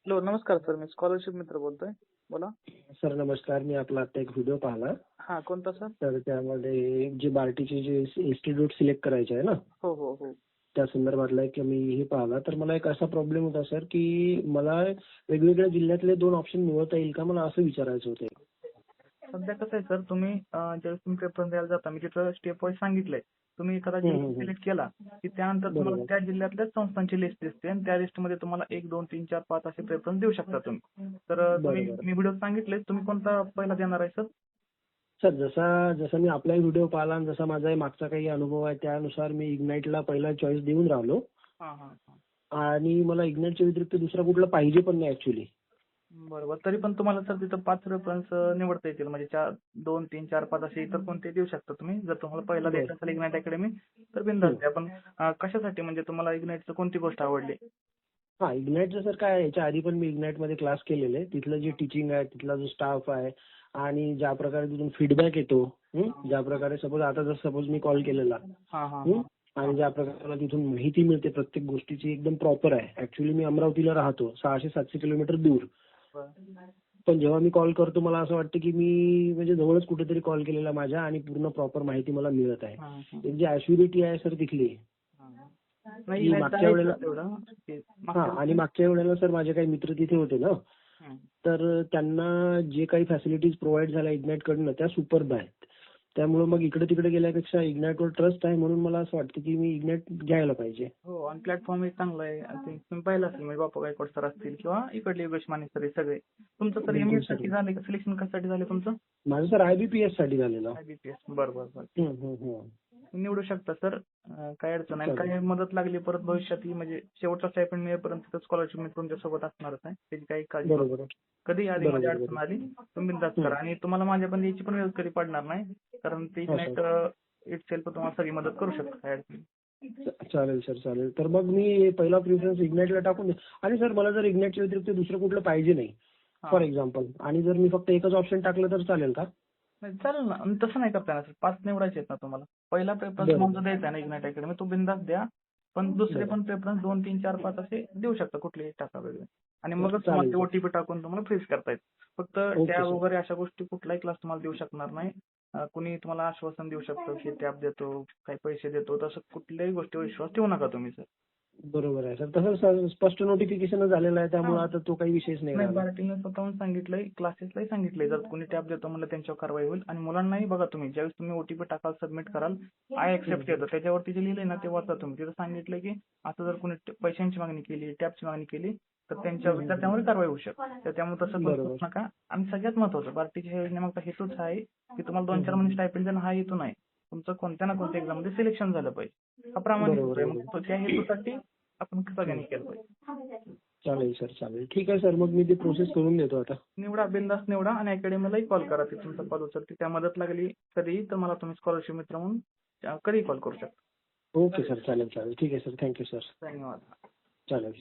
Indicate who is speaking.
Speaker 1: Hello, नमस्कार sir. मी scholarship मित्र बोलतोय. बोला.
Speaker 2: सर नमस्कार. मी आपला आता एक व्हिडिओ पाहिला.
Speaker 1: हा, कोणता सर?
Speaker 2: तर त्यामध्ये जे बार्टीचे जे इन्स्टिट्यूट सिलेक्ट करायचे आहे ना,
Speaker 1: हो हो हो.
Speaker 2: त्या संदर्भातला एक मी हे पाहिला. तर मला एक असा प्रॉब्लेम होता सर, की मला वेगवेगळ्या जिल्ह्यातले 2 ऑप्शन निवडता येईल का, मला असं विचारायचं होतं.
Speaker 1: सध्या कसं आहे सर, तुम्ही ज्यावेळेस तुम्ही पेपर द्यायला जाता, मी तिथं स्टेप वाईज सांगितलंय. तुम्ही एखादा जिल्हा सिलेक्ट केला की त्यानंतर तुम्हाला
Speaker 2: बरोबर.
Speaker 1: त्या जिल्ह्यातल्याच संस्थांची लिस्ट दिसते आणि त्या लिस्टमध्ये तुम्हाला 1, 2, 3, 4, 5 असे प्रेफरन्स देऊ शकता तुम्ही. तर तुम्ही
Speaker 2: बरोबर.
Speaker 1: मी व्हिडिओ सांगितले, तुम्ही कोणता पहिला देणार आहे सर?
Speaker 2: सर जसा मी आपला व्हिडिओ पाहिला आणि जसा माझा मागचा काही अनुभव आहे त्यानुसार मी इग्नाइटला पहिला चॉईस देऊन राहिलो.
Speaker 1: हा हा हा.
Speaker 2: आणि मला इग्नाइटच्या व्यतिरिक्त दुसरा कुठला पाहिजे पण नाही ऍक्च्युली.
Speaker 1: बरोबर. तरी पण तुम्हाला सर तिथं 5 रेफरन्स निवडता येतील. म्हणजे 2, 3, 4, 5 असे इतर कोणते देऊ शकता तुम्ही. जर तुम्हाला पहिला द्यायचा असेल इग्नाइट अकॅडमी तर बिनधास्त द्या. पण कशासाठी, म्हणजे तुम्हाला इग्नाइटचं कोणती गोष्ट आवडली?
Speaker 2: हा, इग्नाइटचं सर काय आहे, याच्या आधी पण मी इग्नाइटमध्ये क्लास केलेले. तिथलं जे टीचिंग आहे, तिथला जो स्टाफ आहे आणि ज्या प्रकारे तिथून फीडबॅक येतो, ज्या प्रकारे सपोज मी कॉल केलेला,
Speaker 1: हा हा
Speaker 2: आणि ज्या प्रकारे मला तिथून माहिती मिळते प्रत्येक गोष्टीची एकदम प्रॉपर आहे. ऍक्च्युली मी अमरावतीला राहतो, 600-700 किलोमीटर दूर. पण जेव्हा मी कॉल करतो मला असं वाटतं की मी म्हणजे जवळच कुठेतरी कॉल केलेला माझ्या आणि पूर्ण प्रॉपर माहिती मला मिळत आहे. एक जी ऍश्युरिटी आहे सर तिथली.
Speaker 1: नाही,
Speaker 2: मागच्या वेळेला आणि
Speaker 1: मागच्या
Speaker 2: मागच्या वेळेला सर माझे काही मित्र तिथे होते ना, तर त्यांना जे काही फॅसिलिटीज प्रोव्हाइड झाल्या इग्नाइट कडनं त्या सुपर्ब आहेत. त्यामुळे मग इकडे तिकडे गेल्यापेक्षा इग्नाइटवर ट्रस्ट आहे, म्हणून मला असं वाटतं की मी इग्नाइट घ्यायला पाहिजे.
Speaker 1: हो, आणि प्लॅटफॉर्म एक चांगला आहे. तुम्ही पाहिलं असेल, म्हणजे बापा गायकवाड सर असतील किंवा इकडले योगेश माने सर, हे सगळे. तुमचं सर
Speaker 2: बिलकुल
Speaker 1: एमएस
Speaker 2: सर.
Speaker 1: साठी झाले का? सिलेक्शन कशासाठी झाले तुमचं?
Speaker 2: माझं सर IBPS साठी झालेलं.
Speaker 1: IBPS. बरोबर.
Speaker 2: हम्म.
Speaker 1: निवडू शकता सर. काय अडचण नाही. काही मदत लागली परत भविष्यात, म्हणजे शेवटचा स्टायपेंड मिळेपर्यंत स्कॉलरशिप मी तुमच्या सोबत असणारच आहे, त्याची काही काळजी करू
Speaker 2: बरोबर.
Speaker 1: नका. कधी आधी माझी अडचण आली तुम्ही बिनधास्त करा, आणि तुम्हाला माझ्या पण याची पण वेळ कधी पडणार नाही, कारण ते इग्नाइट इटसेल्फ तुम्हाला सगळी मदत करू शकतो. काय अडचण नाही.
Speaker 2: चालेल सर, चालेल. तर मग मी पहिला प्रिफरन्स इग्नाइटला टाकून दे. आणि सर मला जर इग्नाइटच्या व्यतिरिक्त दुसरं कुठलं पाहिजे नाही फॉर एक्झाम्पल, आणि जर मी फक्त एकच ऑप्शन टाकलं तर चालेल का?
Speaker 1: नाही, चालेल ना. आणि तसं नाही करता येणार सर. 5 निवडायचे आहेत ना तुम्हाला. पहिला प्रेफरन्स माझा द्यायचा ना इग्नाइट अकॅडमी, तो बिनधास्त द्या. पण दुसरे पण प्रेफरन्स 2, 3, 4, 5 असे देऊ शकता, कुठलेही टाका वेगळे. आणि मगच तुम्हाला ते ओटीपी टाकून तुम्हाला फ्रीज करता येईल. फक्त टॅब वगैरे अशा गोष्टी कुठलाही क्लास तुम्हाला देऊ शकणार नाही. कुणी तुम्हाला आश्वासन देऊ शकतो की टॅब देतो, काही पैसे देतो, तसं कुठल्याही गोष्टीवर विश्वास ठेवू नका तुम्ही सर.
Speaker 2: बरोबर आहे सर. तसं स्पष्ट नोटिफिकेशन झालेलं आहे, त्यामुळे आता तो काही विषयच नाही
Speaker 1: नाही,
Speaker 2: राहिला.
Speaker 1: बार्टीने स्वतःहून सांगितलंय, क्लासेसलाही सांगितलंय, जर कोणी टॅब देतो म्हणलं त्यांच्यावर कारवाई होईल. आणि मुलांनाही बघा, तुम्ही ज्यावेळेस तुम्ही ओटीपी टाकाल, सबमिट कराल, आय एक्सेप्ट येतं, त्याच्यावरती जे लिहिलंय ना ते वाचा तुम्ही. तिथं सांगितलंय की आता जर कोणी पैशांची मागणी केली, टॅबची मागणी केली, तर त्यांच्या विद्यार्थ्यांवर कारवाई होऊ शकते. त्यामुळे तसं पण करू नका. आणि सगळ्यात महत्वाचं, बार्टीच्या योजनेमागचा हेतूच आहे की तुम्हाला 2-4 महिने स्टायपेंड देणं, हा हेतू नाही. तुमचं कोणत्या ना कोणत्या एक्झाम मध्ये सिलेक्शन झालं पाहिजे, हा प्रामाणिक होतोय. मग त्या हेतूसाठी आपण सगळ्यांनी केलं पाहिजे.
Speaker 2: चालेल सर, चालेल. ठीक आहे सर, मग मी ती प्रोसेस करून देतो आता.
Speaker 1: निवडा, बिनधास्त निवडा, आणि अकॅडमीलाही कॉल करा. ते तुमचा कॉल उचलते. त्या मदत लागली कधी तर मला तुम्ही स्कॉलरशिप मित्र म्हणून कधीही कॉल करू शकता.
Speaker 2: ओके सर, चालेल. ठीक आहे सर, थँक्यू सर.
Speaker 1: धन्यवाद.
Speaker 2: चालेल.